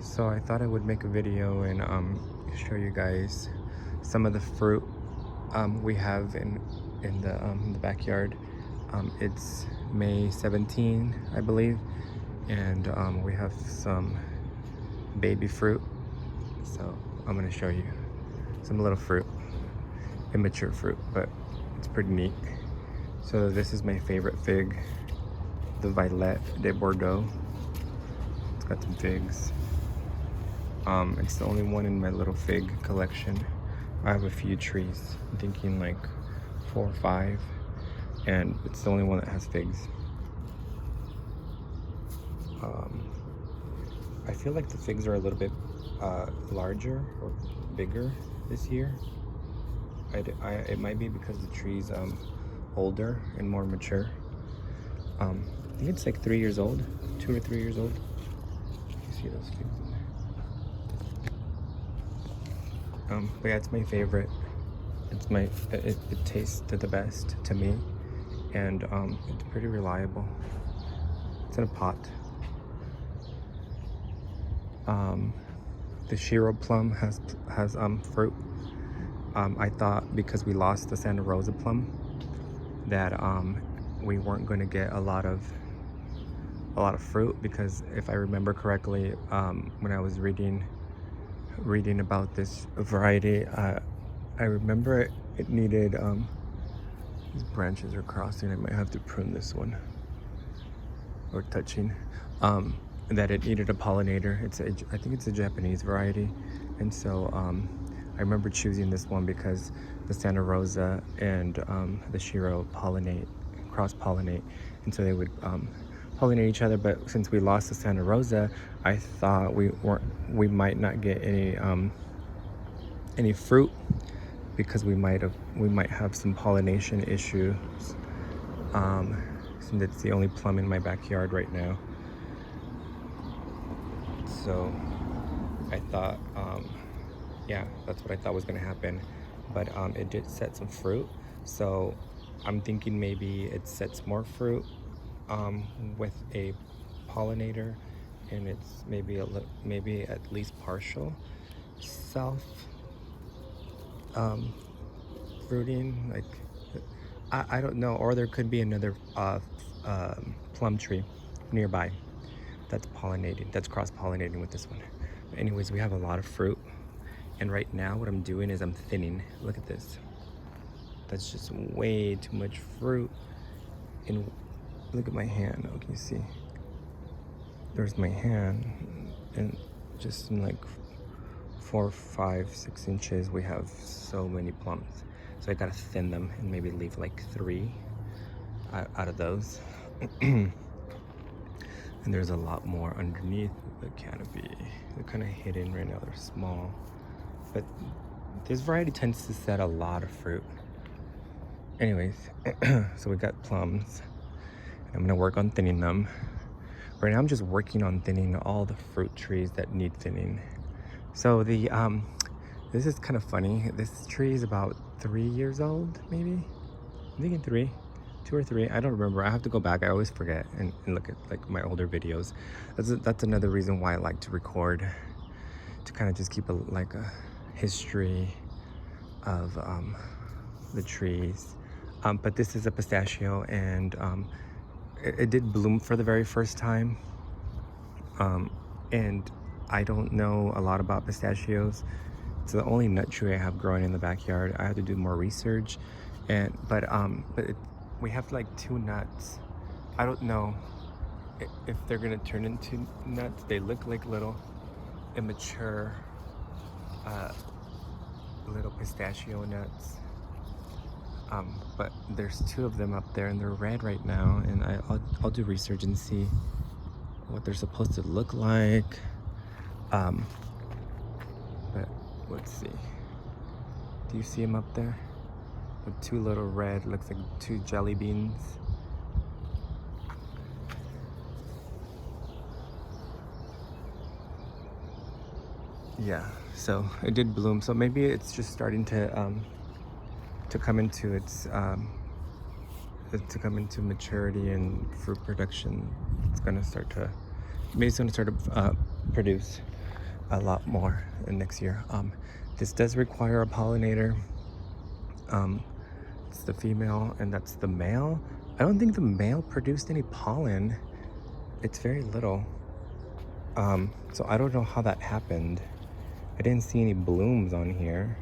So I thought I would make a video and show you guys some of the fruit we have in the backyard. It's May 17, I believe, and we have some baby fruit. So I'm gonna show you some little fruit, immature fruit, but it's pretty neat. So this is my favorite fig, the Violet de Bordeaux. It's got some figs. It's the only one in my little fig collection. I have a few trees, I'm thinking like 4 or 5, and it's the only one that has figs. I feel like the figs are a little bit larger or bigger this year. It might be because the tree's older and more mature. I think it's like 3 years old, 2 or 3 years old. You see those figs in there. But yeah, it's my favorite. It tastes the best to me, and it's pretty reliable. It's in a pot. The Shiro plum has fruit. I thought because we lost the Santa Rosa plum that we weren't going to get a lot of fruit, because if I remember correctly, when I was reading about this variety, I remember it needed these branches are crossing. I might have to prune this one, or touching. That it needed a pollinator. I think it's a Japanese variety, and so I remember choosing this one because the Santa Rosa and the Shiro cross-pollinate, and so they would pollinate each other. But since we lost the Santa Rosa, I thought we might not get any fruit, because we might have some pollination issues. Since it's the only plum in my backyard right now. So I thought, yeah, that's what I thought was going to happen. But it did set some fruit. So I'm thinking maybe it sets more fruit with a pollinator, and it's maybe at least partial self fruiting. Like I don't know, or there could be another plum tree nearby that's cross-pollinating with this one. But anyways, we have a lot of fruit, and right now what I'm doing is I'm thinning. Look at this. That's just way too much fruit. And look at my hand. Oh, can you see? There's my hand, and just in like 4, 5, 6 inches, we have so many plums. So I gotta thin them and maybe leave like 3 out of those. And there's a lot more underneath the canopy. They're kind of hidden right now, they're small. But this variety tends to set a lot of fruit. Anyways, so we got plums. I'm gonna work on thinning them. Right now I'm just working on thinning all the fruit trees that need thinning. So this is kind of funny. This tree is about 3 years old, maybe? I'm thinking 2 or 3. I don't remember. I have to go back. I always forget and look at like my older videos. That's another reason why I like to record, to kind of just keep a history of the trees. But this is a pistachio, and it did bloom for the very first time. And I don't know a lot about pistachios. It's the only nut tree I have growing in the backyard. I have to do more research, but we have like 2 nuts. I don't know if they're gonna turn into nuts. They look like little immature little pistachio nuts. But there's 2 of them up there, and they're red right now, and I'll do research and see what they're supposed to look like. But let's see. Do you see them up there? With 2 little red, looks like 2 jelly beans. Yeah, so it did bloom. So maybe it's just starting to come into maturity and fruit production. It's gonna start to produce. a lot more in next year. This does require a pollinator. It's the female and that's the male. I don't think the male produced any pollen. It's very little. So I don't know how that happened. I didn't see any blooms on here.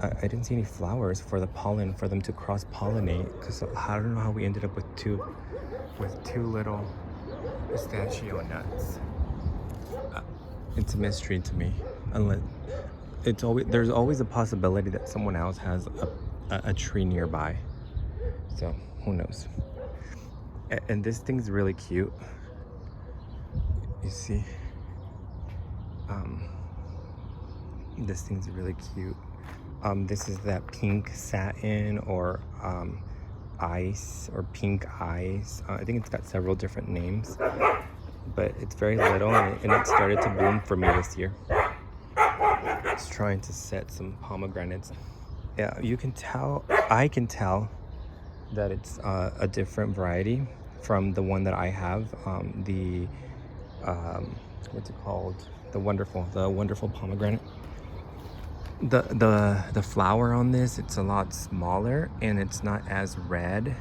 I didn't see any flowers for the pollen for them to cross-pollinate. Because I don't know how we ended up with two little pistachio nuts. It's a mystery to me. Unless there's always a possibility that someone else has a tree nearby. So who knows? And this thing's really cute. You see, this thing's really cute. This is that pink satin or ice or pink ice. I think it's got several different names, but it's very little and it started to bloom for me this year. Just trying to set some pomegranates. Yeah, you can tell, I can tell that it's a different variety from the one that I have. What's it called? The wonderful pomegranate. The flower on this, it's a lot smaller and it's not as red.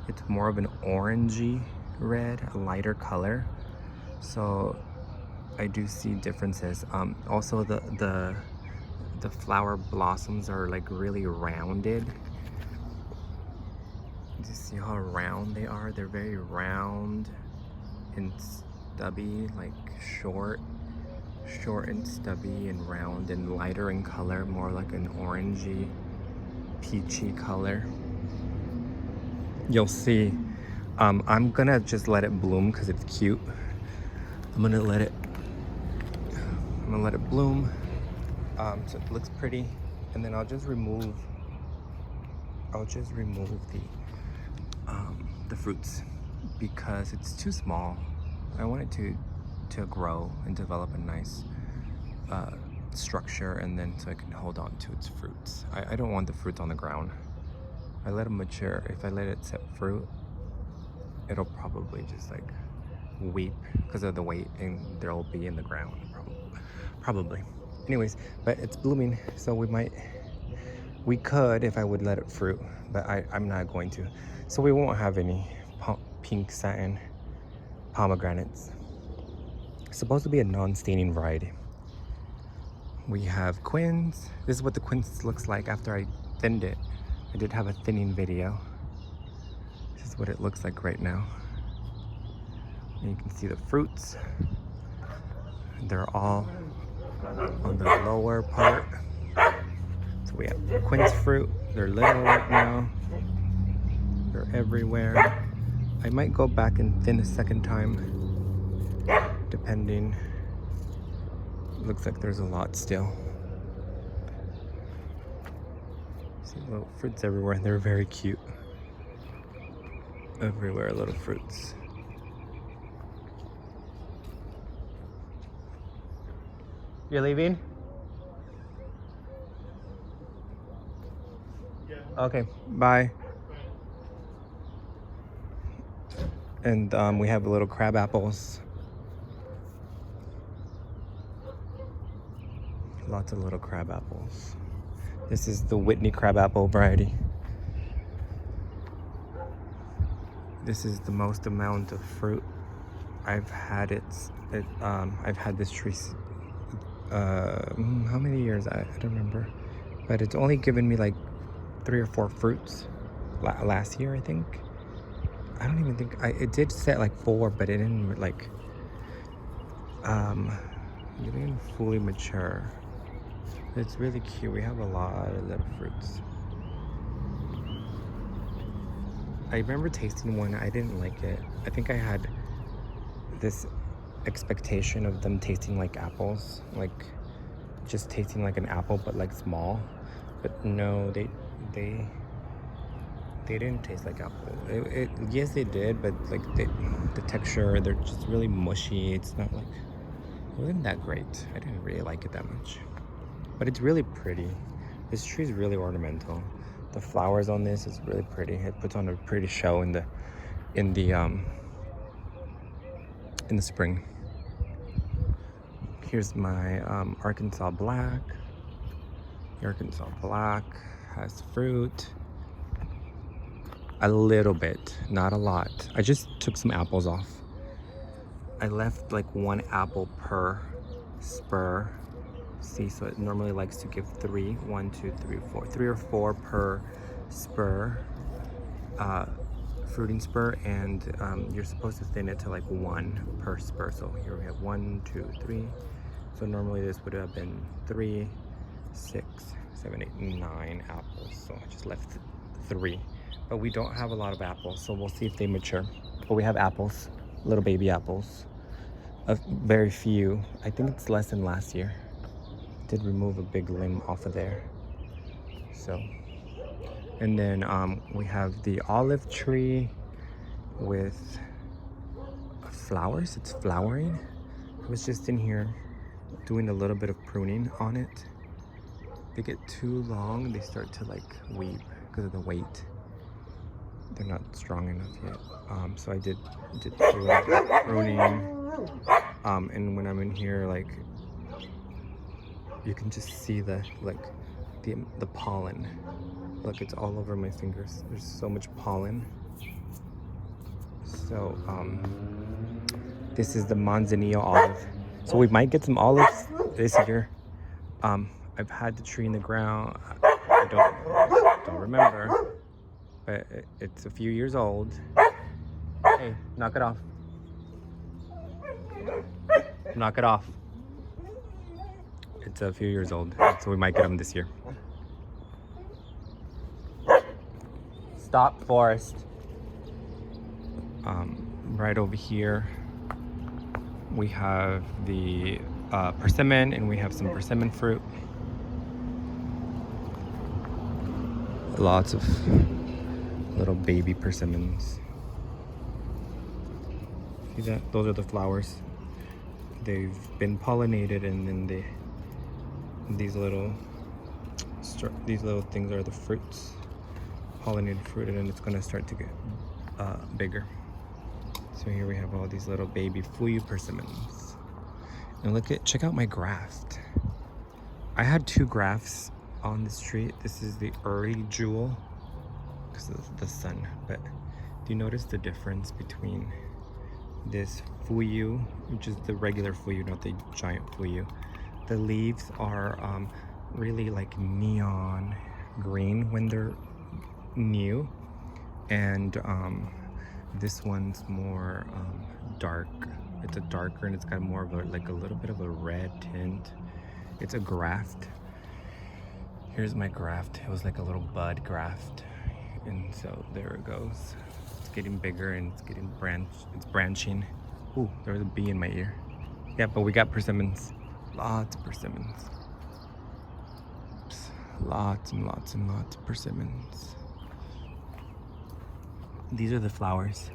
It's more of an orangey red, a lighter color. So I do see differences. Also the flower blossoms are like really rounded. Do you see how round they are? They're very round and stubby, like short and stubby and round and lighter in color, more like an orangey, peachy color. You'll see. I'm gonna just let it bloom because it's cute. I'm gonna let it bloom. So it looks pretty, and then I'll just remove the fruits because it's too small. I want it to grow and develop a nice structure, and then so I can hold on to its fruits. I don't want the fruits on the ground. I let them mature. If I let it set fruit, it'll probably just like weep because of the weight, and they'll be in the ground probably. Anyways, but it's blooming, so we could if I would let it fruit, but I'm not going to. So we won't have any pink satin pomegranates. It's supposed to be a non-staining variety. We have Quince. This is what the Quince looks like after I thinned it. I did have a thinning video. This is what it looks like right now. And you can see the fruits. They're all on the lower part. So we have quince fruit. They're little right now. They're everywhere. I might go back and thin a second time, depending. Looks like there's a lot still. See little fruits everywhere. They're very cute. Everywhere, little fruits. You're leaving? Yeah. Okay, bye. And we have little crab apples. Lots of little crab apples. This is the Whitney crab apple variety. This is the most amount of fruit I've had. I've had this tree how many years? I don't remember, but it's only given me like 3 or 4 fruits last year, I think. I don't even think it did set like 4, but it didn't like it didn't fully mature. It's really cute. We have a lot of little fruits. I remember tasting one. I didn't like it. I think I had this expectation of them tasting like apples, like just tasting like an apple but like small. But no, they didn't taste like apple. Yes, they did, but like the texture, they're just really mushy. It's not like, it wasn't that great. I didn't really like it that much, but it's really pretty. This tree is really ornamental. The flowers on this is really pretty. It puts on a pretty show in the spring. Here's my Arkansas Black. The Arkansas Black has fruit. A little bit, not a lot. I just took some apples off. I left like 1 apple per spur. See, so it normally likes to give 3. 1, 2, 3, 4. 3 or 4 per spur, fruiting spur, and you're supposed to thin it to like 1 per spur. So here we have 1, 2, 3. So normally this would have been 3, 6, 7, 8, 9 apples. So I just left 3. But we don't have a lot of apples, so we'll see if they mature. But we have apples, little baby apples. Very few. I think it's less than last year. Did remove a big limb off of there. So, and then we have the olive tree with flowers. It's flowering. I was just in here doing a little bit of pruning on it. They get too long, they start to like weep because of the weight. They're not strong enough yet. So I did a little bit of pruning. And when I'm in here, like, you can just see the pollen. Look, it's all over my fingers. There's so much pollen. So this is the Manzanillo olive. So we might get some olives this year. I've had the tree in the ground. I don't remember, but it's a few years old. Hey, knock it off. Knock it off. It's a few years old, so we might get them this year. Stop, Forrest. Right over here, we have the persimmon, and we have some persimmon fruit. Lots of little baby persimmons. See that? Those are the flowers. They've been pollinated, and then these little things are the fruits, pollinated fruit, and then it's gonna start to get bigger. So here we have all these little baby fuyu persimmons. And check out my graft. I had 2 grafts on this tree. This is the early jewel because of the sun. But do you notice the difference between this fuyu, which is the regular fuyu, not the giant fuyu? The leaves are really like neon green when they're new, and this one's more dark. It's a darker, and it's got more of a little bit of a red tint. It's a graft. Here's my graft. It was like a little bud graft, and so there it goes. It's getting bigger, and it's getting it's branching. Ooh, there was a bee in my ear. Yeah, but we got persimmons. Lots of persimmons. Lots and lots and lots of persimmons. These are the flowers.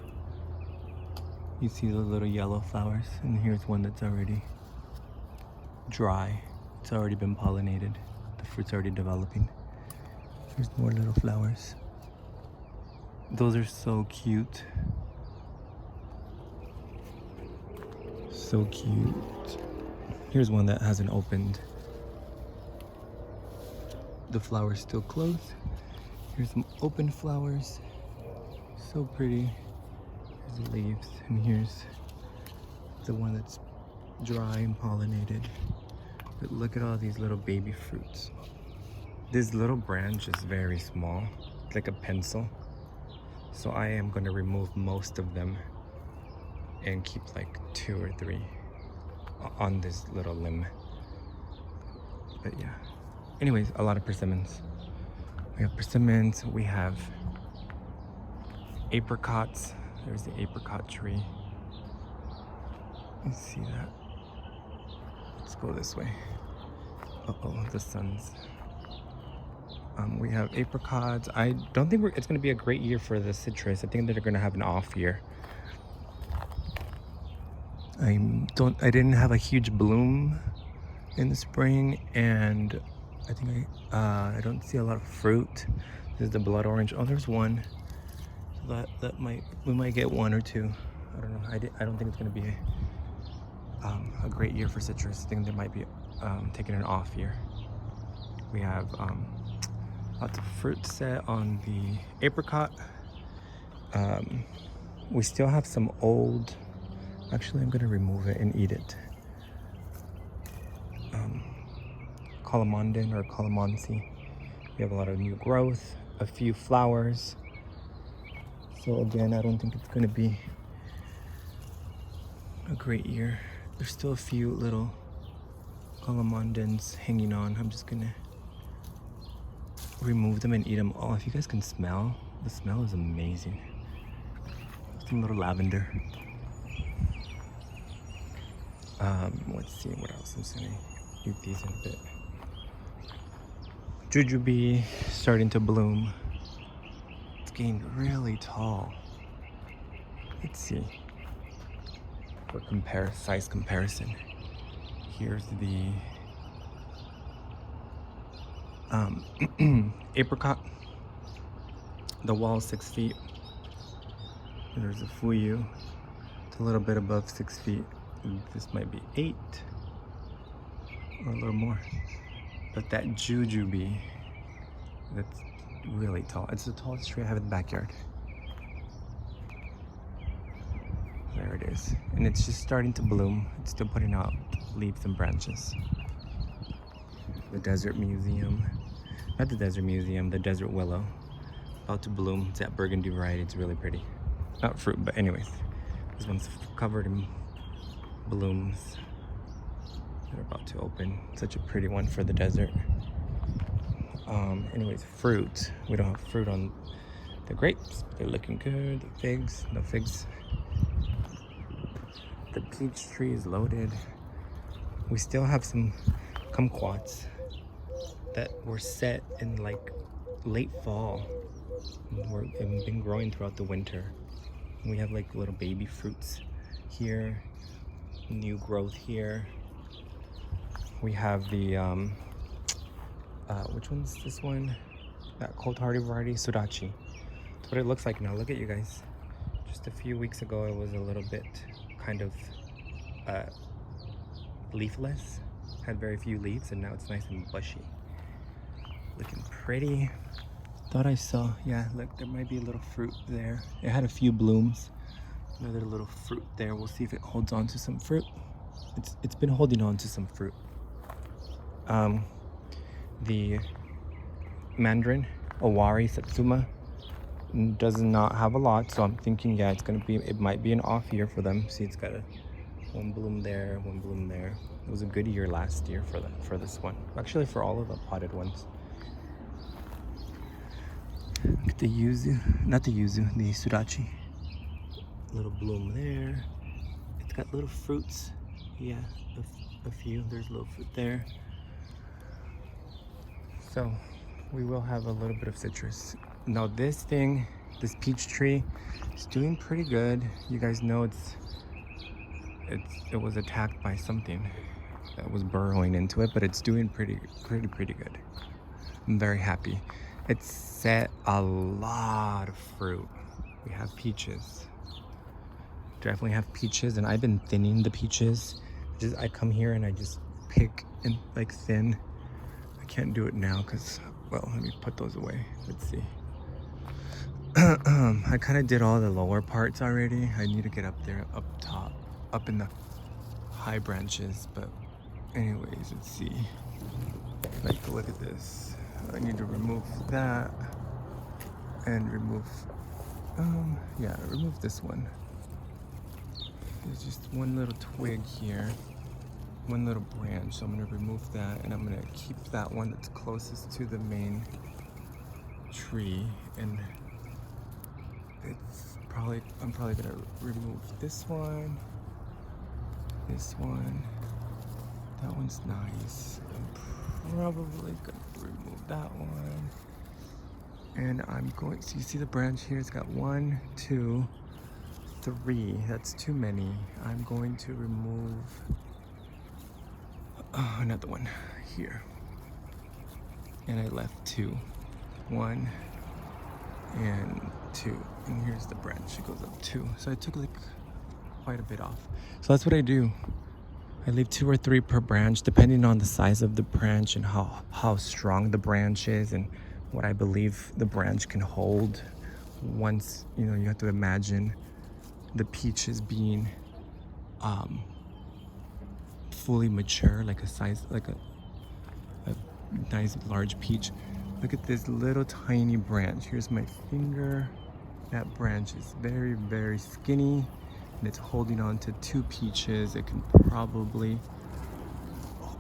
You see the little yellow flowers, and here's one that's already dry. It's already been pollinated. The fruit's already developing. There's more little flowers. Those are so cute. So cute. Here's one that hasn't opened. The flower's still closed. Here's some open flowers. So pretty. Here's the leaves, and here's the one that's dry and pollinated. But look at all these little baby fruits. This little branch is very small. It's like a pencil. So I am going to remove most of them and keep like 2 or 3 on this little limb. But yeah. Anyways, a lot of persimmons. We have persimmons. We have apricots. There's the apricot tree. You see that? Let's go this way. Uh-oh, the sun's. We have apricots. I don't think it's going to be a great year for the citrus. I think that they're going to have an off year. I didn't have a huge bloom in the spring, and I think I don't see a lot of fruit. This is the blood orange. Oh, there's one. So we might get 1 or 2. I don't know. I don't think it's going to be a great year for citrus. I think they might be taking an off year. We have lots of fruit set on the apricot. We still have some old, actually I'm gonna remove it and eat it. Calamandan or calamansi. We have a lot of new growth, a few flowers. So again, I don't think it's gonna be a great year. There's still a few little calamandans hanging on. I'm just gonna remove them and eat them all. If you guys can smell, the smell is amazing. Some little lavender. Let's see what else. I'm just gonna eat these in a bit. Jujube starting to bloom. It's getting really tall. Let's see. For size comparison. Here's the apricot. The wall is 6 feet. There's a fuyu. It's a little bit above 6 feet. This might be 8 or a little more. But that jujube, that's really tall. It's the tallest tree I have in the backyard. There it is. And it's just starting to bloom. It's still putting out leaves and branches. The desert museum. Not the desert museum, the desert willow. About to bloom. It's that burgundy variety. It's really pretty. Not fruit, but anyways. This one's covered in blooms. They're about to open. Such a pretty one for the desert. Anyways, fruit. We don't have fruit on the grapes. They're looking good. The figs. No figs. The peach tree is loaded. We still have some kumquats that were set in like late fall. And been growing throughout the winter. We have like little baby fruits here. New growth here. We have the which one's this one? That cold hardy variety, Sudachi. That's what it looks like now. Look at you guys. Just a few weeks ago it was a little bit kind of leafless. Had very few leaves, and now it's nice and bushy. Looking pretty. Thought I saw, yeah, look, there might be a little fruit there. It had a few blooms. Another little fruit there. We'll see if it holds on to some fruit. It's been holding on to some fruit. The mandarin, Owari Satsuma, does not have a lot, so I'm thinking, yeah, it might be an off year for them. See, it's got one bloom there, one bloom there. It was a good year last year for this one. Actually, for all of the potted ones. Look at the yuzu, not the yuzu, the sudachi. Little bloom there. It's got little fruits. Yeah, a few. There's a little fruit there. So we will have a little bit of citrus. Now this peach tree is doing pretty good. You guys know it was attacked by something that was burrowing into it, but it's doing pretty good. I'm very happy. It's set a lot of fruit. We have peaches. Definitely have peaches, and I've been thinning the peaches. I come here and I just pick and like thin. I can't do it now because, well, let me put those away. Let's see. I kind of did all the lower parts already. I need to get up there, up top, up in the high branches. But anyways, let's see. Like, look at this. I need to remove that and remove, remove this one. There's just one little twig here, one little branch. So I'm gonna remove that, and I'm gonna keep that one that's closest to the main tree. And I'm probably gonna remove this one, that one's nice. I'm probably gonna remove that one. And I'm going, so you see the branch here, it's got 1, 2, 3, that's too many. I'm going to remove another one here. And I left 2. 1 and 2. And here's the branch, it goes up 2. So I took like quite a bit off. So that's what I do. I leave 2 or 3 per branch, depending on the size of the branch and how strong the branch is and what I believe the branch can hold. Once, you know, you have to imagine the peaches being fully mature, like a nice large peach. Look at this little tiny branch. Here's my finger. That branch is very, very skinny, and it's holding on to 2 peaches. It can probably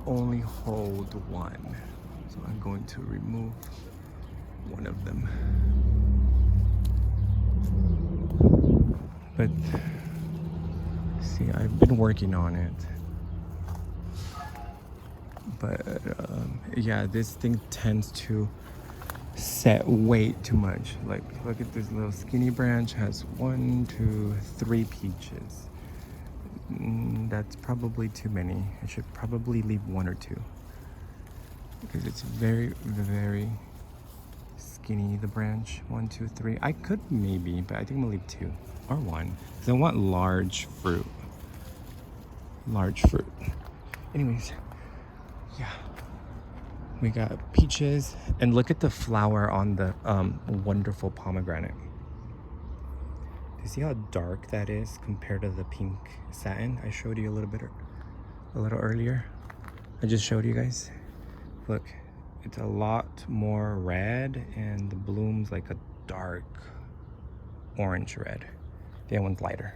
only hold 1. So I'm going to remove one of them. But see, I've been working on it. But yeah, this thing tends to set way too much. Like, look at this little skinny branch, has 1, 2, 3 peaches. That's probably too many. I should probably leave 1 or 2 because it's very, very skinny, the branch. 1, 2, 3. I could maybe, but I think I'm gonna leave 2 or 1 because I want large fruit. Anyways, yeah, we got peaches, and look at the flower on the wonderful pomegranate. Do you see how dark that is compared to the pink satin I showed you a little earlier? I just showed you guys. Look, it's a lot more red, and the bloom's like a dark orange red. The other one's lighter,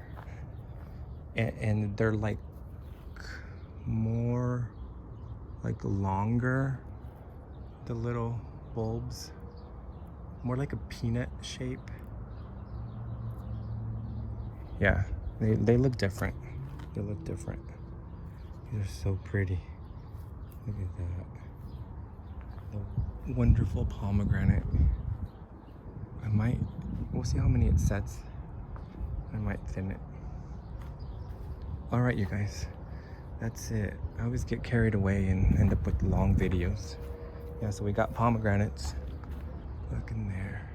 and they're like more like longer, the little bulbs, more like a peanut shape. Yeah, they look different. They look different. These are so pretty. Look at that. The wonderful pomegranate. We'll see how many it sets. I might thin it. All right, you guys. That's it. I always get carried away and end up with long videos. Yeah, so we got pomegranates. Look in there.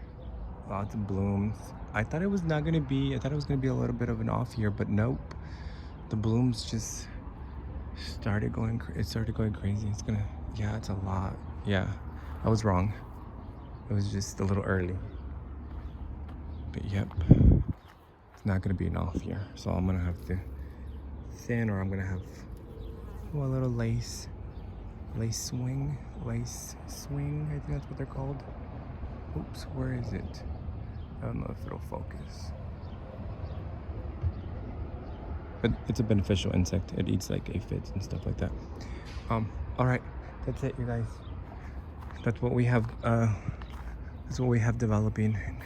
Lots of blooms. I thought it was gonna be a little bit of an off year, but nope. The blooms just started going crazy. It's a lot. Yeah, I was wrong. It was just a little early. But yep, it's not gonna be an off year. So I'm gonna have to thin, or I'm gonna have a little lace swing, I think that's what they're called. Oops, where is it? I don't know if it'll focus. But it's a beneficial insect. It eats like aphids and stuff like that. All right, that's it, you guys. That's what we have. That's what we have developing and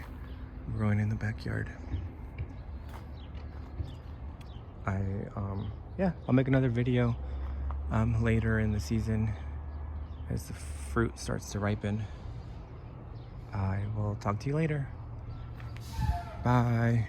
growing in the backyard. I'll make another video later in the season as the fruit starts to ripen. I will talk to you later. Bye.